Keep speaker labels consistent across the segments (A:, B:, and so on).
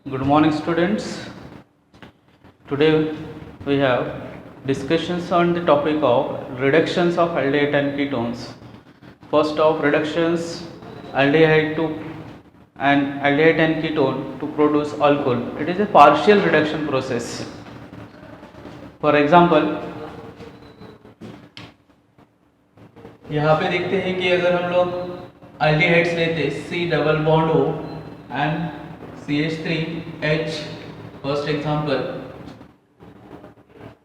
A: Good morning, students. Today we have discussions on the topic of reductions of aldehyde and ketones. First of reductions aldehyde to and aldehyde and ketone to produce alcohol. It is a partial reduction process. For example, यहाँ पे देखते हैं कि अगर हम लोग aldehydes लेते C double bond O and CH3H, first example,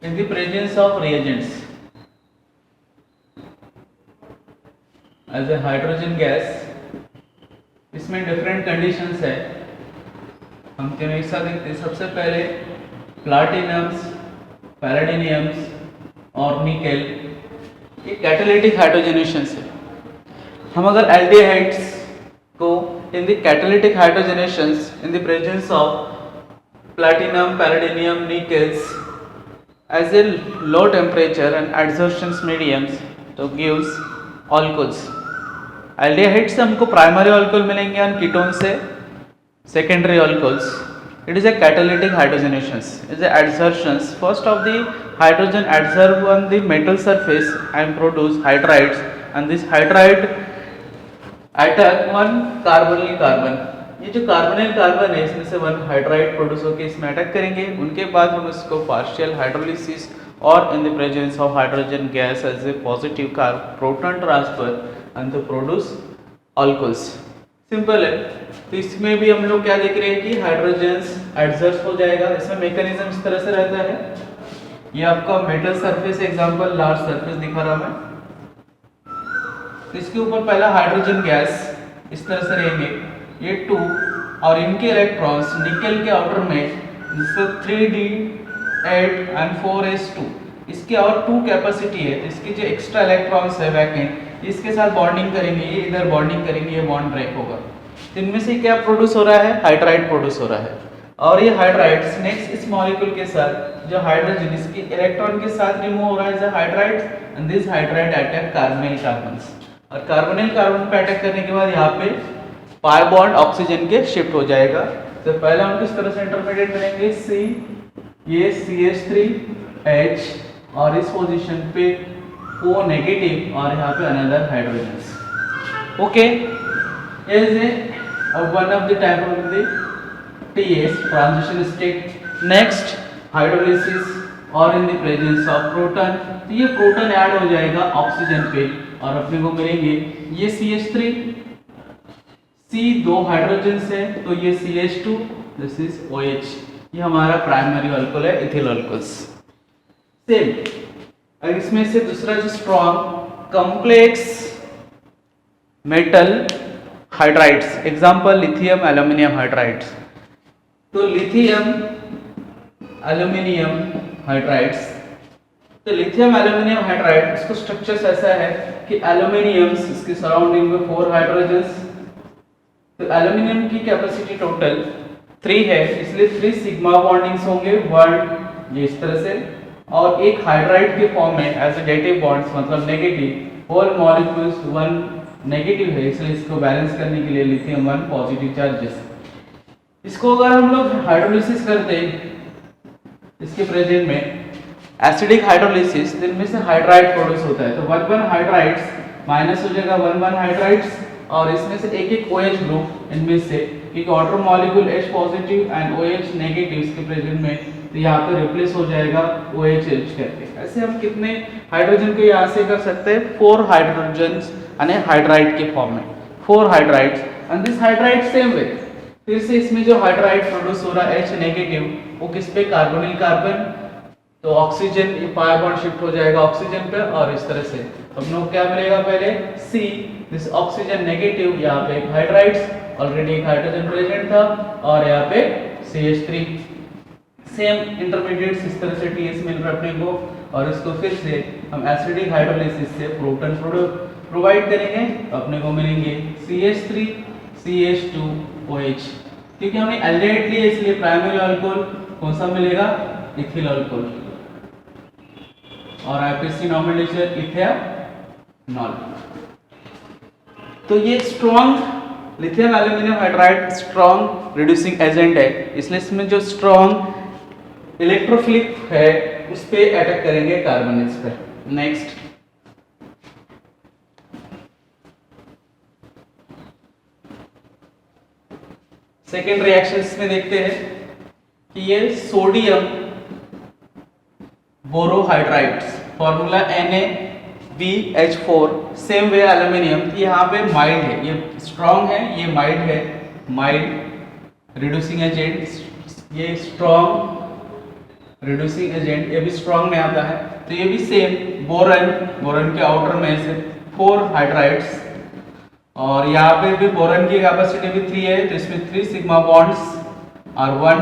A: in the presence of reagents as a hydrogen gas, इसमें डिफरेंट कंडीशंस है, हम तीनों एक साथ देखते हैं. सबसे पहले प्लाटिनम्स, पैराडिनियम्स और निकेल, ये कैटालिटिक हाइड्रोजनेशंस है. हम अगर एल्डिहाइड्स को in the catalytic hydrogenations in the presence of platinum, palladium, nickel as a low temperature and adsorption mediums तो gives alcohols. aldehyde से हमको primary alcohol मिलेंगे और ketone से secondary alcohols. It is a catalytic hydrogenations. It is a adsorptions. First of the hydrogen adsorb on the metal surface and produce hydrides, and this hydride attack one carbonyl carbon. ये जो carbonyl carbon है इसमें से one hydride produce होकर इसमें attack करेंगे. उनके बाद हम इसको पार्शियल हाइड्रोलिसिस और in the presence of hydrogen gas as a positive proton transfer and to produce alcohols. Simple है. तो इसमें भी हम लोग क्या देख रहे हैं कि हाइड्रोजन्स एडजस्ट हो जाएगा. इसमें मैकेनिज्म इस तरह से रहता है. ये आपका metal surface example large surface दिखा रहा मैं. इसके ऊपर पहला हाइड्रोजन गैस इस तरह से रहेंगे, ये 2 और इनके इलेक्ट्रॉन्स निकेल के आउटर में जिससे 3d8 एंड 4s2, इसके और 2 कैपेसिटी है. तो इसके जो एक्स्ट्रा इलेक्ट्रॉन्स है वैकेंट, इसके साथ बॉन्डिंग करेंगे, ये इधर बॉन्डिंग करेंगे, ये बॉन्ड ब्रेक होगा. तो इनमें से क्या प्रोड्यूस हो रहा है? हाइड्राइड प्रोड्यूस हो रहा है. और ये हाइड्राइड्स नेक्स्ट इस मॉलिक्यूल के साथ जो हाइड्रोजन इसके इलेक्ट्रॉन के साथ रिमूव हो रहा है as hydrides, and this hydride attack carbonyl carbons. और कार्बोनिल कार्बन पे अटैक करने के बाद यहाँ पे पाई बॉन्ड ऑक्सीजन के शिफ्ट हो जाएगा. तो पहले हम किस तरह से इंटरमीडिएट बनेंगे? C, ये CH3H और इस पोजीशन पे O नेगेटिव और यहाँ पे another hydrogens. Okay, is a one of the type of the TS transition state. Next hydrolysis और in the presence of proton. तो ये प्रोटॉन ऐड हो जाएगा ऑक्सीजन पे और अपने को मिलेंगे ये CH3, C 2 हाइड्रोजन है तो ये CH2, दिस इज OH. ये हमारा प्राइमरी अल्कोहल है, इथिल अल्कोहल्स. सेम और इसमें से दूसरा जो strong complex metal hydrides, example lithium aluminium hydrides. तो लिथियम एल्यूमिनियम हाइड्राइड्स, तो लिथियम एल्यूमिनियम हाइड्राइड इसको स्ट्रक्चर्स ऐसा है कि एल्यूमिनियम्स इसके सराउंडिंग में 4 हाइड्रोजन्स. तो एल्यूमिनियम की कैपेसिटी टोटल 3 है, इसलिए 3 सिग्मा बॉन्डिंग्स होंगे 1 ये इस तरह से, और एक हाइड्राइड के फॉर्म में एज ए डेटिव बॉन्ड्स मतलब नेगेटिव. होल मॉलिक्यूल्स 1 नेगेटिव है, इसलिए इसको बैलेंस करने के लिए लिथियम 1 पॉजिटिव चार्जेस. इसको अगर हम लोग हाइड्रोलिसिस करते इसके प्रेजेंट में एसिडिक हाइड्रोलिसिस, इनमें से हाइड्राइड प्रोड्यूस होता है. तो 1 हाइड्राइड्स माइनस हो जाएगा 1 हाइड्राइड्स, और इसमें से एक एक OH ग्रुप इनमें से एक water molecule H positive and OH negative इसके प्रेजेंट में, तो यहाँ पे रिप्लेस हो जाएगा OH करके. ऐसे हम कितने हाइड्रोजन को यहाँ से कर सकते हैं? 4 हाइड्रोजन्स यानी हाइड्राइड के फॉर्म में 4 hydrides. And this hydride same way फिर से इसमें जो हाइड्राइड प्रोड्यूस हो रहा है H नेगेटिव, वो किस पे? Carbonyl carbon. तो ऑक्सीजन ये पाई बॉन्ड शिफ्ट हो जाएगा ऑक्सीजन पे और इस तरह से हम लोग क्या मिलेगा? पहले C, दिस ऑक्सीजन नेगेटिव, यहाँ पे एक हाइड्राइड्स ऑलरेडी एक हाइड्रोजन प्रेजेंट था, और यहाँ पे CH3. सेम इंटरमीडिएट्स इस तरह से TS मिल रहा है अपने को, और इसको फिर से हम एसिडिक हाइड्रोलिसिस से प्रोटॉन प्रोवाइड करेंगे, अपने को मिलेंगे CH3 CH2 OH. क्योंकि हमने एल्डिहाइड लिया इसलिए प्राइमरी अल्कोहल कौन सा मिलेगा? इथिल अल्कोहल, और IPC नॉमिनेचर इथेनॉल. तो ये strong lithium aluminium hydride strong reducing agent है, इसलिए इसमें जो स्ट्रॉन्ग इलेक्ट्रोफिलिक है उस पे अटैक करेंगे कार्बोनेट्स पे। नेक्स्ट सेकेंड रिएक्शन में देखते हैं कि ये sodium borohydrides, formula NaBH4, same way aluminium, यहाँ पे माइल्ड है, ये स्ट्रॉन्ग है, ये माइल्ड है, माइल्ड रिड्यूसिंग एजेंट, ये स्ट्रॉन्ग रिड्यूसिंग एजेंट, ये भी स्ट्रॉन्ग में आता है। तो ये भी सेम बोरन के आउटर में से 4 हाइड्राइड्स, और यहाँ पे भी बोरन की कैपेसिटी भी 3 है, तो इसमें 3 सिग्मा बॉन्ड्स और 1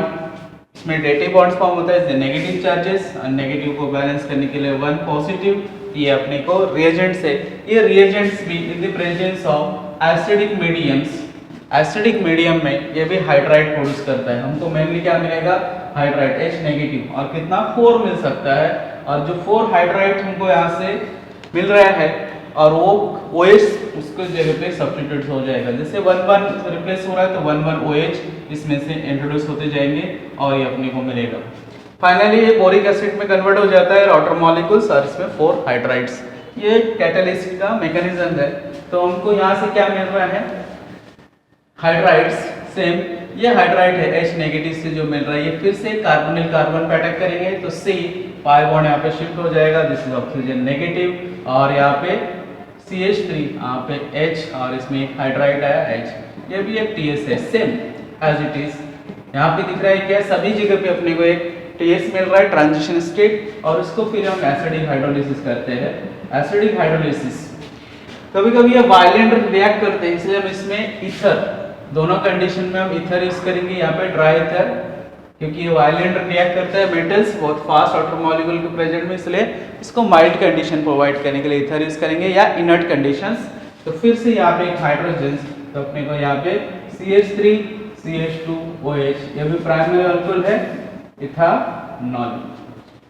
A: इसमें डेटिव बॉन्ड्स फॉर्म होता है, नेगेटिव चार्जेस, और नेगेटिव को बैलेंस करने के लिए 1 पॉजिटिव। ये अपने को रिएजेंट्स है, ये रिएजेंट्स भी इन the presence of acidic mediums, acidic medium में ये भी हाइड्राइड प्रोड्यूस करता है। हमको मेनली क्या मिलेगा, हाइड्राइड H नेगेटिव, और कितना 4 मिल सकता है, और जो 4 हाइड्राइड हमको यहाँ से मिल रहा है और वो OH उसको जगह पे सब्स्टिट्यूट हो जाएगा, जैसे 1 रिप्लेस हो रहा है तो 1 OH इसमें से इंट्रोड्यूस होते जाएंगे और ये अपने को मिलेगा। फाइनली ये बोरिक एसिड में कन्वर्ट हो जाता है वाटर मॉलिक्यूल्स, और इसमें 4 हाइड्राइड्स। ये कैटालिसिस का मैकेनिज्म है। तो हमको यहाँ से क्या मिल रहा है, हाइड्राइड्स सेम, ये हाइड्राइड है H नेगेटिव से जो मिल रहा है, ये फिर से कार्बोनिल कार्बन पे अटैक करेंगे तो C पाई बॉन्ड यहाँ पे शिफ्ट हो जाएगा, दिस इज ऑक्सीजन नेगेटिव, और यहाँ पे CH3 यहाँ पे H, और इसमें एक हाइड्राइड आया H, ये भी एक TS है, सेम एज इट इज। यहाँ पे दिख रहा है क्या, सभी जगह पे अपने को एक TS मिल रहा है ट्रांजिशन स्टेट, और उसको फिर हम एसिडिक हाइड्रोलिसिस करते हैं। एसिडिक हाइड्रोलिसिस कभी कभी ये वायलेंट रिएक्ट करते हैं, इसलिए हम इसमें ईथर, दोनों कंडीशन में हम ईथर यूज करेंगे, यहाँ पे ड्राई ईथर, क्योंकि ये वायलेंट रिएक्ट करता है मेटल्स बहुत फास्ट वाटर मॉलिक्यूल के प्रेजेंट में, इसलिए इसको माइल्ड कंडीशन प्रोवाइड करने के लिए ईथर यूज करेंगे या इनर्ट कंडीशंस। तो फिर से यहाँ पे एक हाइड्रोजन, तो अपने को यहाँ पे CH3 CH2 OH, ये भी प्राइमरी अल्कोहल है, इथानॉल।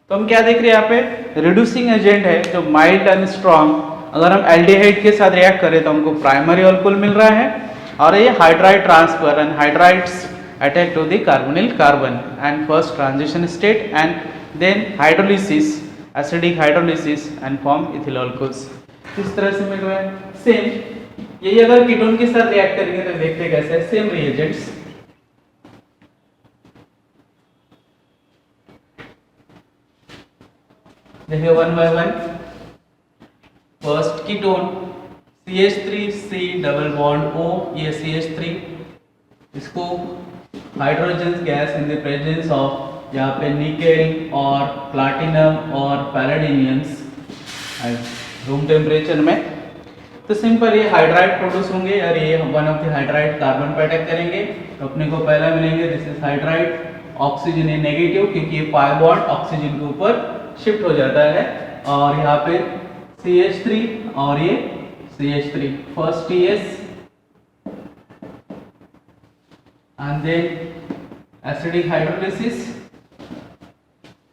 A: तो हम क्या देख रहे हैं यहाँ पे, रिड्यूसिंग एजेंट है जो माइल्ड एंड स्ट्रॉन्ग, अगर हम एल्डिहाइड के साथ रिएक्ट करें तो हमको प्राइमरी अल्कोहल मिल रहा है, और ये hydride transfer and hydrides attack to the carbonyl carbon and first transition state and then hydrolysis, acidic hydrolysis and form ethyl alcohols. किस तरह से मिल रहा है, सेम यही अगर कीटोन के साथ रिएक्ट करेंगे तो देखते हैं कैसे, सेम रिएजेंट्स, देखिए 1 by 1, first ketone CH3C double bond O, ये CH3, इसको hydrogen gas in the presence of यहाँ पे निकेल और प्लैटिनम और पैलेडियम्स रूम टेम्परेचर में, तो सिंपल ये हाइड्राइड प्रोड्यूस होंगे, और ये one of the hydride carbon पे अटैक करेंगे, तो अपने को पहला मिलेंगे, दिस इज हाइड्राइड, ऑक्सीजन है नेगेटिव क्योंकि ये पाई बॉन्ड ऑक्सीजन के ऊपर शिफ्ट हो जाता है, और यहाँ पे CH3 और ये CH3, first TS and then acidic hydrolysis.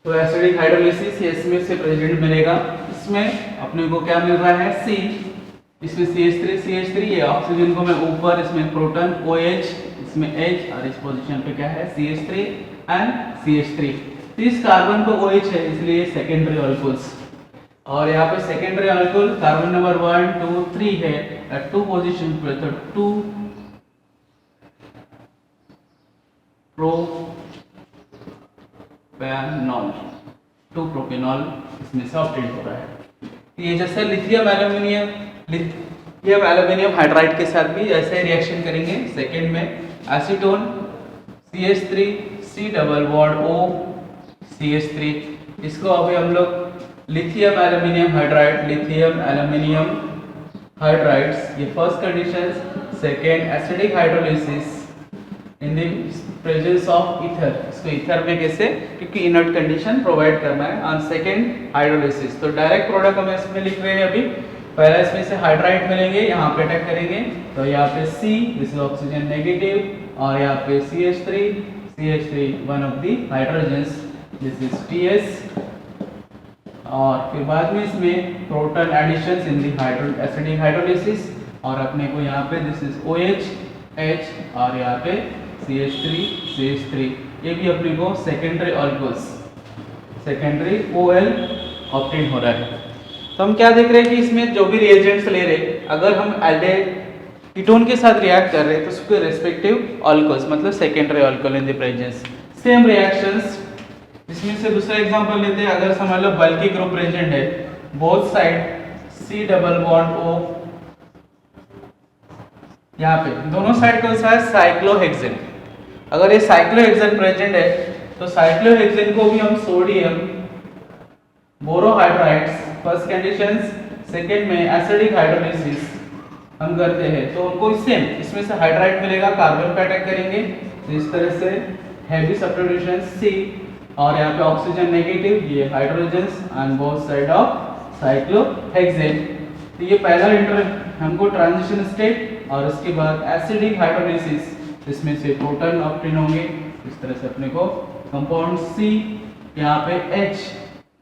A: तो एसिडिक हाइड्रोलिसिस ये इसमें से प्रेजेंट मिलेगा, इसमें अपने को क्या मिल रहा है, C, इसमें CH3 ये ऑक्सीजन को मैं ऊपर, इसमें प्रोटॉन OH, इसमें H, और इस पोजीशन पे क्या है CH3 एंड CH3। तो इस कार्बन को OH है इसलिए सेकेंडरी अल्कोहल्स, और यहाँ पे सेकेंडरी अल्कोहल कार्बन नंबर 1 2 3 है एट 2 पोजीशन पे, तो 2 प्रोपेनॉल इसमें से ऑब्टेन हो रहा है। ये जैसे लिथियम एल्यूमिनियम हाइड्राइड के साथ भी ऐसे रिएक्शन करेंगे। सेकेंड में acetone CH3C double bond O CH3, इसको अभी हम लोग लिथियम एल्यूमिनियम हाइड्राइड्स, ये first condition. Second acidic hydrolysis in the presence of ether, इसको ईथर में कैसे, क्योंकि इनर्ट कंडीशन प्रोवाइड करना है, और सेकेंड हाइड्रोलिसिस। तो डायरेक्ट प्रोडक्ट हम इसमें लिख रहे हैं अभी, पहला इसमें से हाइड्राइड मिलेंगे, यहाँ पे अटैक करेंगे, तो यहाँ पे C, this is oxygen negative, और यहाँ पे CH3 one of the hydrogens, this is TS, और फिर बाद में इसमें proton additions in the acidic hydrolysis, और अपने को यहाँ पे दिस इज OH, H और यहाँ पे CH3 ये भी अपने को सेकेंडरी ऑल्कोस सेकेंडरी OL ऑप्टेन हो रहा है। तो हम क्या देख रहे हैं कि इसमें जो भी रिएजेंट्स ले रहे अगर हम एल्डेहाइड कीटोन के साथ रिएक्ट कर रहे हैं तो उसके रेस्पेक्टिव ऑल्कोस मतलब secondary alcohol in the presence same reactions. इसमें से दूसरा एग्जांपल लेते हैं, अगर समझ लो बल्कि ग्रुप प्रेजेंट है both side C double bond O, यहाँ पे दोनों साइड कौन सा है साइक्लोहेक्सेन। अगर ये साइक्लोहेक्सेन प्रेजेंट है तो साइक्लोहेक्सेन को भी हम सोडियम बोरोहाइड्राइड्स फर्स्ट कंडीशंस, सेकंड में एसिडिक हाइड्रोलिसिस हम करते हैं तो हमको सेम इसमें से हाइड्राइड मिलेगा, कार्बन पे अटैक करेंगे तो इस तरह से हैवी सब्स्टिट्यूशन C और यहाँ पे ऑक्सीजन नेगेटिव ये hydrogens and both side of cyclohexane. तो ये पहला इंटर हमको ट्रांजिशन स्टेट और उसके बाद एसिडिक हाइड्रोलिसिस इसमें से प्रोटॉन ऑप्टेन होंगे इस तरह से अपने को कंपाउंड C यहाँ पे H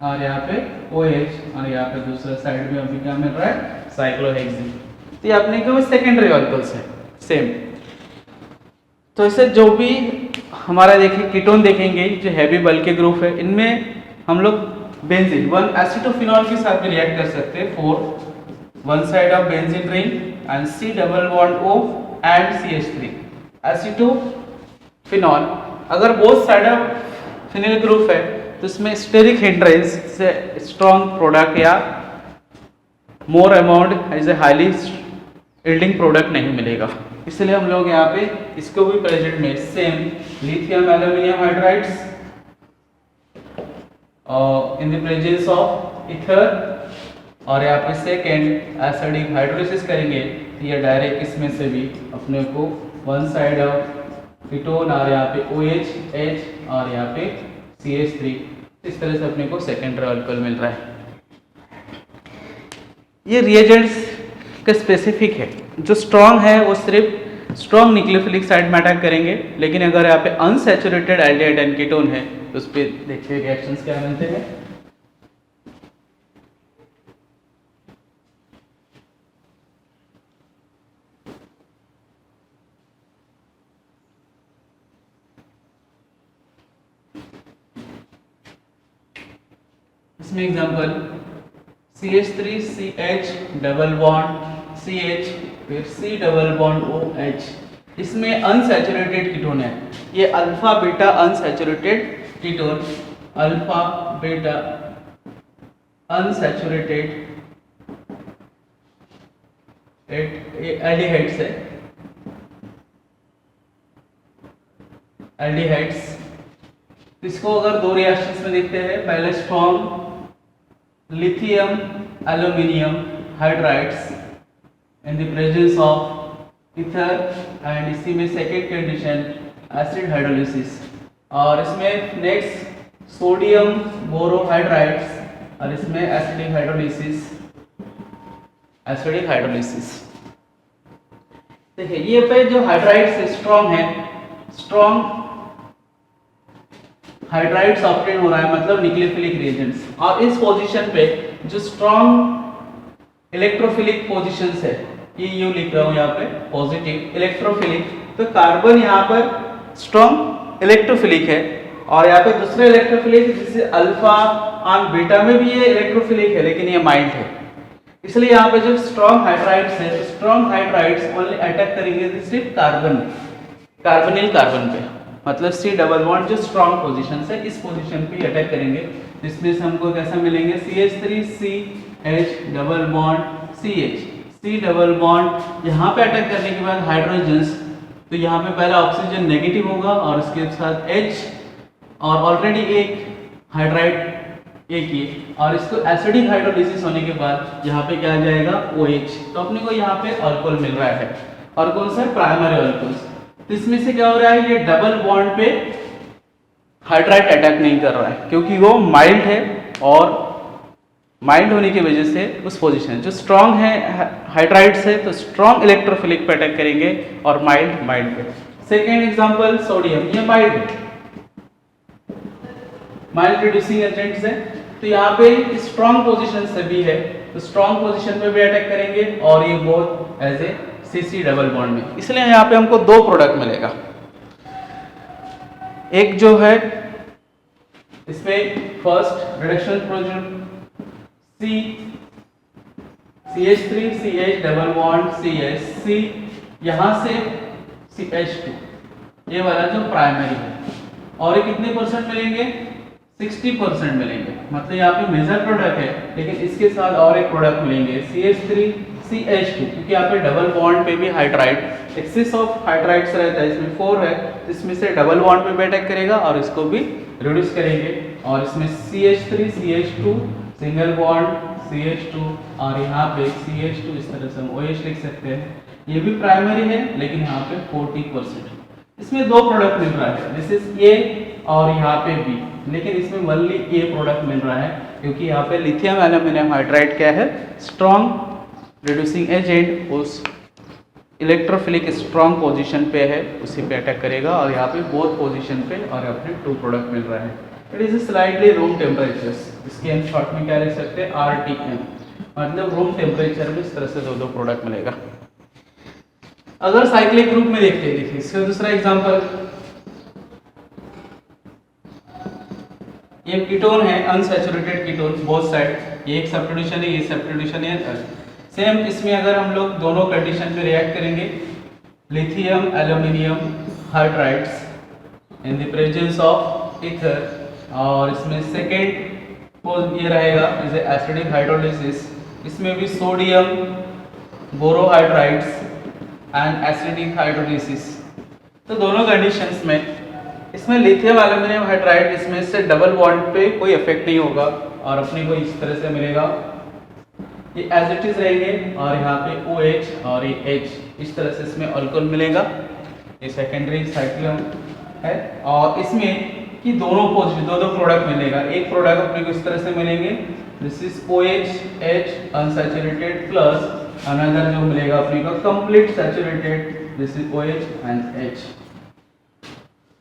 A: और यहाँ पे OH और यहाँ पे दूसरा साइड में अभी क्या मिल रहा है साइक्लोहेक्सेन। तो ये अपने को सेकेंडरी ऑल्कोल्स है सेम। तो इसे जो भी हमारा देखिए कीटोन देखेंगे जो हैवी बल्कि ग्रुप है इनमें हम लोग बेंजीन 1 एसिटोफिनॉल के साथ भी रिएक्ट कर सकते हैं for one side of benzene ring and C double bond O and CH3 acetophenone. अगर both side of phenyl group है तो इसमें स्टेरिक हिंड्रेंस से स्ट्रॉन्ग प्रोडक्ट या more amount as a highly yielding product नहीं मिलेगा, इसलिए हम लोग यहाँ पे इसको भी प्रेजेंट में same lithium aluminium hydrides in the presence of ether और यहाँ पे सेकेंड एसिडिक हाइड्रोलिसिस करेंगे तो ये डायरेक्ट इसमें से भी अपने को वन साइड ऑफ कीटोन और यहाँ पे OH H और यहाँ पे CH3 इस तरह से अपने को सेकेंडरी ऑल्कोल मिल रहा है। ये रिएजेंट्स का स्पेसिफिक है, जो स्ट्रॉन्ग है वो सिर्फ स्ट्रॉन्ग न्यूक्लियोफिलिक साइड में अटैक करेंगे, लेकिन अगर यहाँ पे अनसैचुरेटेड एल्डिहाइड एंड कीटोन है तो उस पर देखिए रिएक्शंस क्या बनते हैं। इसमें example CH3CH double bond CH फिर C डबल बॉन्ड OH, इसमें अनसैचुरेटेड कीटोन है। ये alpha beta unsaturated ketone alpha beta unsaturated aldehydes है एल्डिहाइड्स। इसको अगर दो रिएक्शंस में देखते हैं, पहले strong lithium aluminium hydrides in the presence of ether and इसी में सेकेंड कंडीशन एसिड हाइड्रोलिसिस और इसमें नेक्स्ट सोडियम बोरोहाइड्राइड्स और इसमें एसिडिक हाइड्रोलिसिस। देखिए ये पे जो हाइड्राइड्स स्ट्रॉन्ग है, स्ट्रॉन्ग हाइड्राइड्स ऑप्टेन हो रहा है मतलब न्यूक्लियोफिलिक रिएजेंट्स, और इस पोजीशन पे जो स्ट्रॉन्ग इलेक्ट्रोफिलिक पोजीशंस है ये यू लिख रहा हूं यहाँ पे पॉजिटिव इलेक्ट्रोफिलिक, तो कार्बन यहाँ पर स्ट्रॉन्ग इलेक्ट्रोफिलिक है और यहाँ पे दूसरे इलेक्ट्रोफिलिक जिसे अल्फा और बीटा में भी ये इलेक्ट्रोफिलिक है लेकिन ये माइल्ड है, इसलिए यहाँ पे जो स्ट्रॉन्ग हाइड्राइड्स है तो स्ट्रॉन्ग हाइड्राइड्स ओनली अटैक करेंगे सिर्फ कार्बोनिल कार्बन पे, मतलब C डबल बॉन्ड जो स्ट्रॉन्ग पोजीशन है इस पोजीशन पे अटैक करेंगे, जिसमें से हमको कैसा मिलेंगे CH3CH double bond CH C double bond यहाँ पे अटैक करने के बाद हाइड्रोजन्स, तो यहाँ पे पहला ऑक्सीजन नेगेटिव होगा और उसके साथ H और ऑलरेडी एक हाइड्राइड एक ही, और इसको एसिडिक हाइड्रोलिसिस होने के बाद यहाँ पे क्या आ जाएगा OH, तो अपने को यहाँ पे अल्कोहल मिल रहा है और कौन सा प्राइमरी अल्कोहल। तो इसमें से क्या हो रहा है, ये डबल बॉन्ड पे हाइड्राइड अटैक नहीं कर रहा है क्योंकि वो माइल्ड है और माइल्ड होने की वजह से उस पोजीशन जो स्ट्रॉन्ग है हाइड्राइड्स है तो स्ट्रॉन्ग इलेक्ट्रोफिलिक पे अटैक करेंगे और माइल्ड पे। सेकेंड एग्जांपल सोडियम, ये माइल्ड रिड्यूसिंग एजेंट्स है, तो यहाँ पे स्ट्रॉन्ग पोजीशन से भी है तो स्ट्रॉन्ग पोजीशन पे भी अटैक करेंगे और ये both as a CC double bond में, इसलिए यहाँ पे हमको दो प्रोडक्ट मिलेगा। एक जो है इसमें first reduction product CH3 CH double bond CH C, यहाँ से CH2, ये वाला जो प्राइमरी है, और ये कितने परसेंट मिलेंगे? 60% मिलेंगे। मतलब यहाँ पे मेजर प्रोडक्ट है, लेकिन इसके साथ और एक प्रोडक्ट मिलेंगे CH3 CH2, क्योंकि यहाँ पे डबल बॉन्ड पे भी हाइड्राइड एक्सिस ऑफ हाइड्राइड्स रहता है, इसमें 4 है, इसमें से डबल बॉन्ड पे भी अटैक करेगा और इसको भी रिड्यूस करेंगे। और इसमें CH3 CH2 single bond CH2 और यहाँ पे CH2, इस तरह से हम OH लिख सकते हैं। ये भी प्राइमरी है, लेकिन यहाँ पे 40%। इसमें दो प्रोडक्ट मिल रहा है, दिस इज A और यहाँ पे B, लेकिन इसमें ओनली A प्रोडक्ट मिल रहा है, क्योंकि यहाँ पे लिथियम एल्यूमिनियम हाइड्राइड क्या है? स्ट्रॉन्ग रिड्यूसिंग एजेंट, उस इलेक्ट्रोफिलिक स्ट्रॉन्ग पोजीशन पे है, उसी पे अटैक करेगा। और यहाँ पे बोथ पोजीशन पे और यहाँ पे 2 प्रोडक्ट मिल रहा है। It is slightly room temperatures, इसके हम शॉर्ट में क्या लिख सकते हैं? RTM, मतलब रूम टेम्परेचर में इस तरह से दो प्रोडक्ट मिलेगा। अगर साइक्लिक ग्रुप में देखते हैं, देखिए इसका दूसरा एग्जांपल, ये कीटोन है, अनसैचुरेटेड कीटोन बोथ साइड, ये एक सब्स्टिट्यूशन है, ये सब्स्टिट्यूशन है। सेम इसमें अगर हम लोग दोनों कंडीशन पे रिएक्ट करेंगे, lithium aluminium hydrides in the presence of ether, और इसमें सेकेंड ये रहेगा इज एसिडिक हाइड्रोलिसिस, इसमें भी सोडियम बोरोहाइड्राइड्स एंड एसिडिक हाइड्रोलिसिस। तो दोनों कंडीशंस में इसमें लिथियम एल्यूमिनियम हाइड्राइड, इसमें से डबल बॉन्ड पे कोई इफेक्ट नहीं होगा और अपने को इस तरह से मिलेगा, ये एज इट इज रहेंगे, और यहाँ पे OH और ये H, इस तरह से इसमें अल्कोहल मिलेगा। ये सेकेंडरी साइक्लोन है, और इसमें कि दोनों पोजीशन दो प्रोडक्ट मिलेगा। एक प्रोडक्ट अपने को इस तरह से मिलेंगे, this is OH H unsaturated plus another जो मिलेगा अपने को complete saturated, this is OH and H।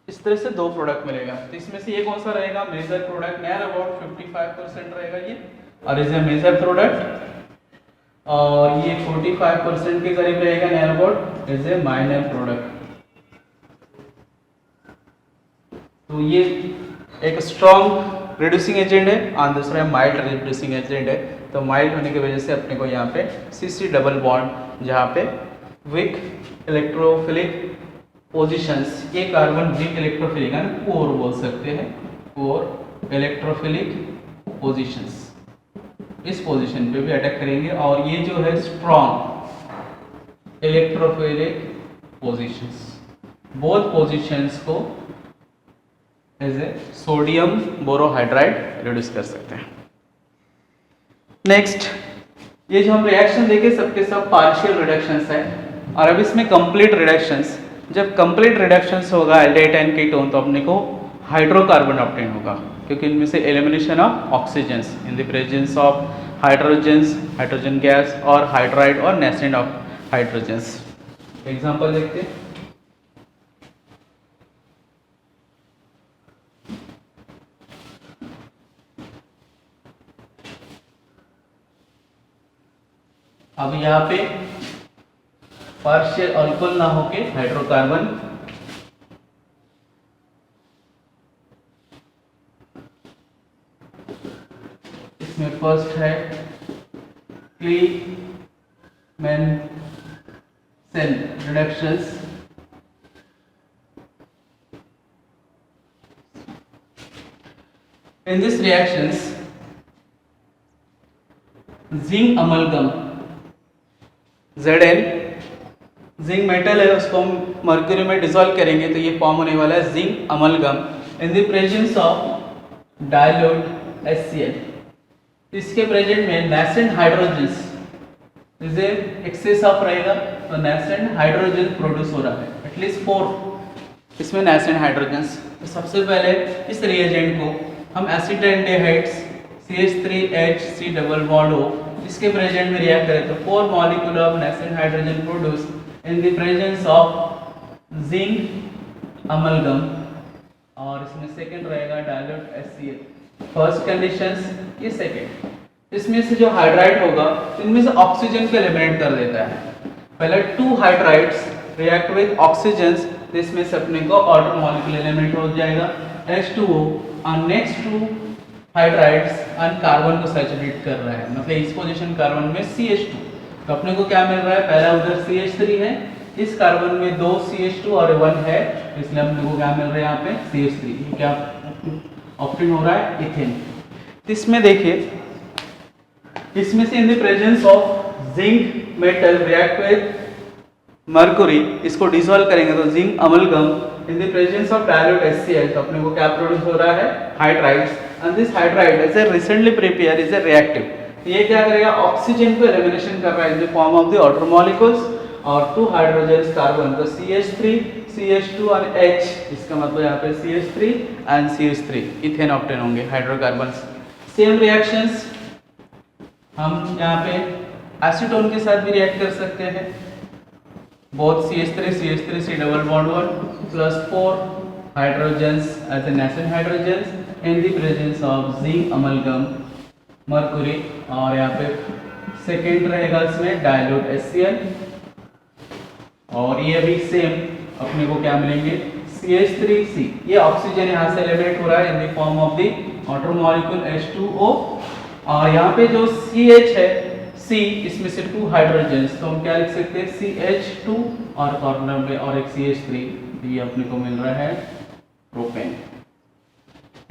A: इस तरह से दो प्रोडक्ट मिलेगा। तो इसमें से ये कौन सा रहेगा? मेजर प्रोडक्ट, नियर अबाउट 55% रहेगा ये, और इज ए मेजर प्रोडक्ट, और ये 45% के करीब रहेगा, near about is a minor product. तो ये एक स्ट्रॉन्ग रिड्यूसिंग एजेंट है और दूसरा माइल्ड रिड्यूसिंग एजेंट है। तो माइल्ड होने की वजह से अपने को यहाँ पे CC डबल बॉन्ड, जहाँ पे वीक इलेक्ट्रोफिलिक पोजीशंस, ये कार्बन वीक इलेक्ट्रोफिलिक है, पोर बोल सकते हैं, पोर इलेक्ट्रोफिलिक पोजीशंस, इस पोजीशन पे भी अटैक करेंगे। और ये जो है strong electrophilic positions, both positions को as a sodium borohydride reduce कर सकते हैं। नेक्स्ट, ये जो हम रिएक्शन देखे सबके सब पार्शियल रिडक्शंस है, और अब इसमें कंप्लीट रिडक्शंस। जब कंप्लीट रिडक्शंस होगा एल्डेहाइड एंड कीटोन, तो अपने को हाइड्रोकार्बन ऑब्टेन होगा, क्योंकि इनमें से elimination of oxygens in the presence of hydrogens, hydrogen gas और हाइड्राइड और नेसेंट ऑफ हाइड्रोजन्स। एग्जांपल देखते हैं। अब यहाँ पे पार्शियल अल्कोहल ना होके हाइड्रोकार्बन, इसमें फर्स्ट है Clemmensen reductions, in this reactions zinc amalgam Zn, zinc metal है, उसको हम मर्क्यूरी में डिसॉल्व करेंगे तो ये फॉर्म होने वाला है zinc amalgam in the presence of dilute HCl। इसके प्रेजेंट में नेसेंट हाइड्रोजन्स, इसे एक्सेस ऑफ रहेगा, तो नेसेंट हाइड्रोजन प्रोड्यूस हो रहा है, एटलीस्ट 4 इसमें नेसेंट हाइड्रोजन्स। तो सबसे पहले इस रिएजेंट को हम एसिटेल्डिहाइड्स CH3HC डबल बॉन्ड हो, इसके प्रेजेंट में रिएक्ट करें तो 4 molecule of nascent hydrogen produce in the presence of zinc amalgam, और इसमें सेकंड रहेगा डाइल्यूट HCl। फर्स्ट कंडीशंस, ये सेकंड। इसमें से जो हाइड्राइड होगा इनमें से ऑक्सीजन को एलिमिनेट कर देता है, पहले 2 हाइड्राइड्स रिएक्ट विद ऑक्सीजन, इसमें से अपने को ऑर्डर मॉलिक्यूलर एलिमेंट हो जाएगा H2O, और नेक्स्ट 2 हाइड्राइड्स और कार्बन को सैचुरेट कर रहा है, मतलब इस पोजीशन कार्बन में CH2, तो अपने को क्या मिल रहा है, पहला उधर CH3 है, इस कार्बन में 2 CH2 और 1 है, इसलिए अपने को क्या मिल रहा है यहाँ पे CH3, ये क्या ऑप्टेन हो रहा है, इथेन। इसमें देखिए, इसमें से इन the presence of zinc metal react with mercury, इसको डिसॉल्व करेंगे तो zinc amalgam in the presence of dilute HCl, तो अपने को क्या प्रोड्यूस हो रहा है, hydrides, and this hydride is a recently prepare is a reactive, ये क्या करेगा, ऑक्सीजन को एलिमिनेशन कर रहा है in the form of the water molecules, और 2 हाइड्रोजन कार्बन, तो CH3 CH2 और H, इसका मतलब यहाँ पे CH3 and CH3 ethane obtain होंगे हाइड्रोकार्बन्स। सेम रिएक्शंस हम यहाँ पे एसीटोन के साथ भी रिएक्ट कर सकते हैं, both CH3 C double bond 1 plus 4 hydrogens as a nascent hydrogens in the presence of zinc amalgam mercury, और यहाँ पे सेकेंड रहेगा इसमें डाइल्यूट HCl, और ये भी सेम अपने को क्या मिलेंगे, CH3C, ये ऑक्सीजन यहाँ से एलिमिनेट हो रहा है in the form of the water molecule H2O, और यहाँ पे जो CH है C, इसमें से 2 हाइड्रोजन्स, तो हम क्या लिख सकते हैं, CH2 और कॉर्नर में और एक CH3, ये अपने को मिल रहा है प्रोपेन,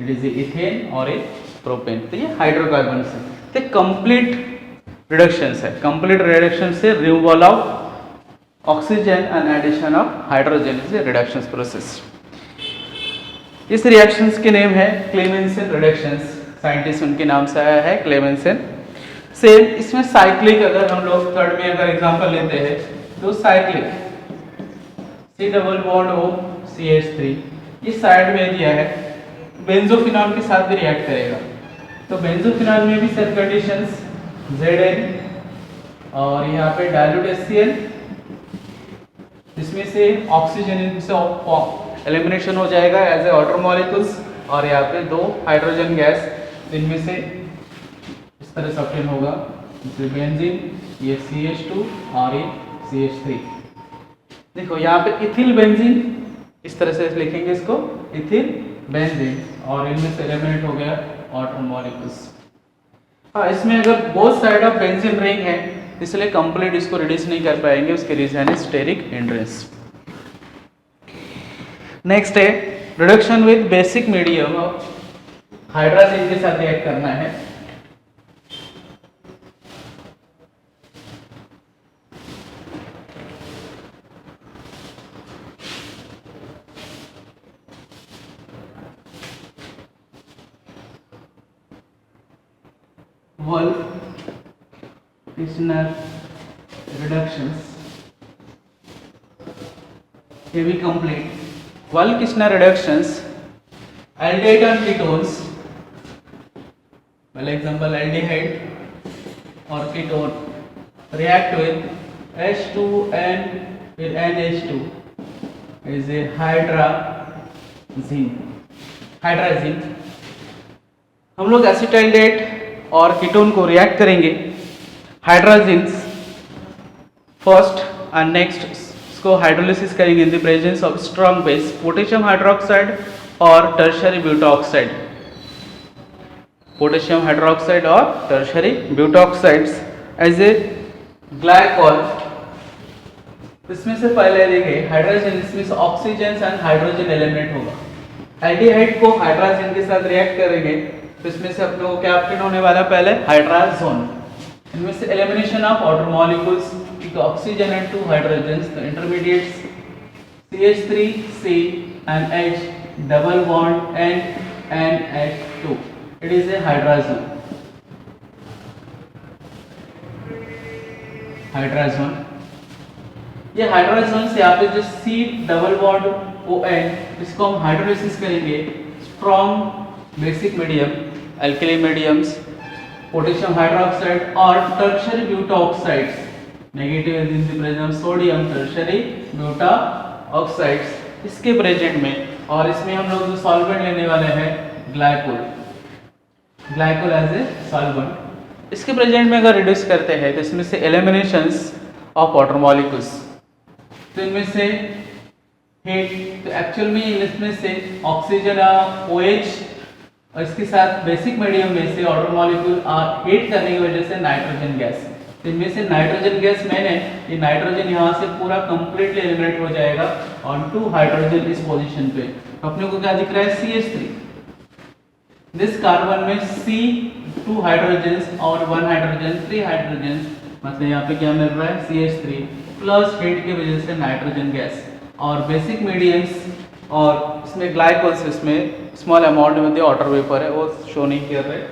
A: इट इज इथेन और एक प्रोपेन, तो ये हाइड्रोकार्बन है, तो कंप्लीट रिडक्शंस है, कंप्लीट रिडक्शन से removal of oxygen and addition of hydrogen is a reduction process. इस रिएक्शंस के नेम है क्लेमेंसन रिडक्शंस, साइंटिस्ट उनके नाम से आया है क्लेमेंसन। सेम इसमें साइक्लिक, अगर हम लोग थर्ड में अगर एग्जांपल लेते हैं तो cyclic C double bond O CH3, इस साइड में दिया है, बेंजोफिनॉल के साथ भी रिएक्ट करेगा, तो बेंजोफिनॉल में भी सेम कंडीशंस Zn, और यहाँ पे डाइल्यूट HCl, इसमें से ऑक्सीजन इनसे एलिमिनेशन हो जाएगा एज ए वाटर मॉलिक्यूल्स, और यहाँ पे 2 हाइड्रोजन गैस, जिनमें से इस तरह से ऑब्टेन होगा, जैसे बेंजीन, ये CH2 और ये CH3। देखो यहाँ पे इथिल बेंजीन, इस तरह से लिखेंगे इसको, इथिल बेंजीन, और इनमें से एलिमिनेट हो गया वाटर मॉलिक्यूल्स। हाँ, इसमें अगर both side of benzene ring है, इसलिए कंप्लीट इसको रिड्यूस नहीं कर पाएंगे, उसके रीजन है स्टेरिक हिंड्रेंस। नेक्स्ट है reduction with basic medium, hydrogen के साथ रिएक्ट करना है, Wolff-Kishner reductions, ये भी complete। Wolff-Kishner reductions, aldehyde and ketones, well example aldehyde or ketone react with H2N with NH2 is a hydrazine। हम लोग एसिटाइलडेट और कीटोन को रिएक्ट करेंगे, हाइड्रोजन्स फर्स्ट एंड नेक्स्ट इसको हाइड्रोलिसिस करेंगे इन the presence of strong base potassium hydroxide और tertiary ब्यूटाऑक्साइड, potassium hydroxide और tertiary ब्यूटाऑक्साइड्स as a glycol. इसमें से पहले देखिए हाइड्रोजन, इसमें से ऑक्सीजन एंड हाइड्रोजन एलिमिनेट होगा, एल्डिहाइड को हाइड्रोजन के साथ रिएक्ट करेंगे तो इसमें से अपने को क्या ऑब्टेन होने वाला है, पहले हाइड्राजोन, इनमें से elimination of water molecules, oxygen and 2 hydrogens, तो intermediates CH3C and H double bond NH2, it is a hydrazone, ये हाइड्रोजन से यहाँ पे जो C डबल बॉन्ड ON, इसको हम हाइड्रोलिसिस करेंगे, strong basic medium, alkali mediums, potassium hydroxide और tertiary butoxides, negative in the presence of sodium, tertiary butoxides इसके प्रेजेंट में, और इसमें हम लोग जो सॉल्वेंट लेने वाले हैं ग्लाइकोल एज ए सॉल्वेंट। इसके प्रेजेंट में अगर रिड्यूस करते हैं तो इसमें से एलिमिनेशंस ऑफ वाटर मॉलिक्यूल्स। तो इनमें से हीट, तो एक्चुअल में इसमें से ऑक्सीजन OH और इसके साथ बेसिक मीडियम में से वाटर मॉलिक्यूल हीट करने की वजह से नाइट्रोजन गैस। तो इनमें से नाइट्रोजन गैस मैंने ये नाइट्रोजन यहाँ से पूरा कंप्लीटली एलिमिनेट हो जाएगा ऑन टू हाइड्रोजन इस पोजीशन पे। अपने को क्या दिख रहा है CH3। दिस कार्बन में C2 हाइड्रोजन्स और 1 हाइड्रोजन 3 हाइड्रोजन, मतलब यहाँ पे क्या मिल रहा है CH3 प्लस हीट की वजह से नाइट्रोजन गैस और बेसिक मीडियम्स और इसमें ग्लाइकोल्स, इसमें स्मॉल अमाउंट में वाटर वेपर है वो शो नहीं कर रहे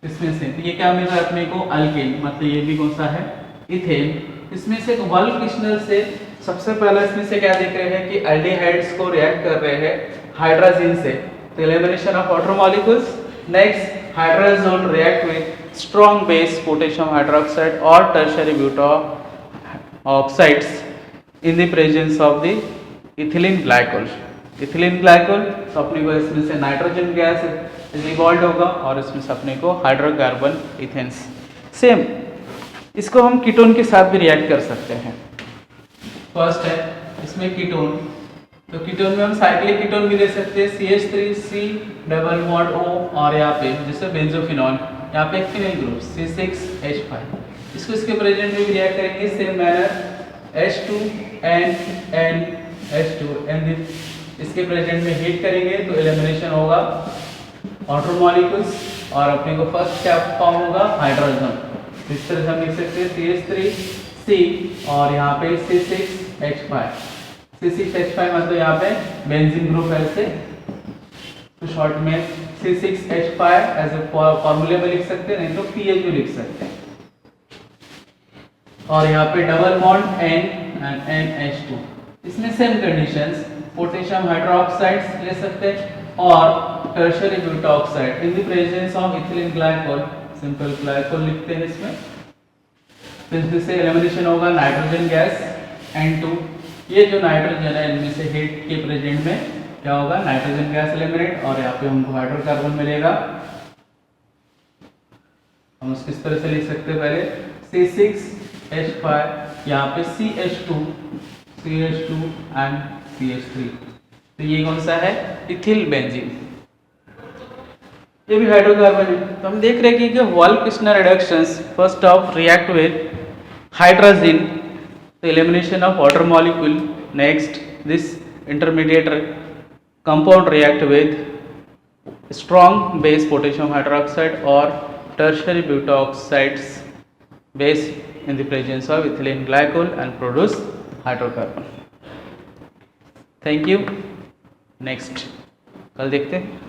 A: इसमें से। तो ये क्या मिल रहा है अपने को अल्केन, मतलब ये भी कौन सा है इथेन। इसमें से वल्फ किश्नर से सबसे पहले इसमें से क्या देख रहे हैं कि एल्डिहाइड्स को रिएक्ट कर रहे हैं हाइड्रोजन से, तो elimination of water molecules. Next hydrazone react with strong base potassium hydroxide और tertiary butoxides in the presence of the ethylene glycol. Ethylene glycol, तो अपने को इसमें से नाइट्रोजन गैस इवॉल्व होगा और इसमें से अपने को हाइड्रोकार्बन इथेन्स। सेम इसको हम कीटोन के साथ भी रिएक्ट कर सकते हैं। फर्स्ट है इसमें कीटोन, तो कीटोन में हम साइक्लिक कीटोन भी ले सकते हैं CH3C डबल बॉन्ड O और यहाँ पे जैसे बेंजोफिनॉल, यहाँ पे एक फिनाइल ग्रुप C6H5। इसको इसके प्रेजेंट में भी रिएक्ट करेंगे सेम मैनर H2N एंड इसके प्रेजेंट में हीट करेंगे तो एलिमिनेशन होगा वाटर मॉलिक्यूल्स और अपने को फर्स्ट क्या फॉर्म होगा हाइड्रोजन। इस तरह से हम लिख सकते हैं CH3C और यहाँ पे C6H5। C6H5 मतलब यहाँ पे बेंजीन ग्रुप है इसे, तो शॉर्ट में C6H5 एज ए फॉर्मूले में लिख सकते हैं, नहीं तो PH में लिख सकते हैं। और यहाँ पे double bond N and NH2। इसमें सेम कंडीशंस पोटेशियम हाइड्रोक्साइड्स ले सकते हैं और tertiary buta oxide in the presence of ethylene glycol, simple glycol लिखते हैं इसमें। तो इसमें से एलिमिनेशन होगा नाइट्रोजन गैस N2। ये जो नाइट्रोजन है इनमें से हीट के प्रेजेंट में क्या होगा नाइट्रोजन गैस एलिमिनेट और यहाँ पे हमको हाइड्रोकार्बन मिलेगा। हम उसको इस तरह से लिख सकते हैं पहले C6H5 यहाँ पे CH2 एंड CH3। तो ये कौन सा है इथिल बेंजीन, ये भी हाइड्रोकार्बन है। तो हम देख रहे हैं कि Wolff Kishner reductions first of react with hydrogen, तो elimination of water molecule. Next this intermediate compound react with strong base potassium hydroxide और tertiary butoxides base in the presence of ethylene glycol and produce hydrocarbon. Thank you. Next कल देखते हैं।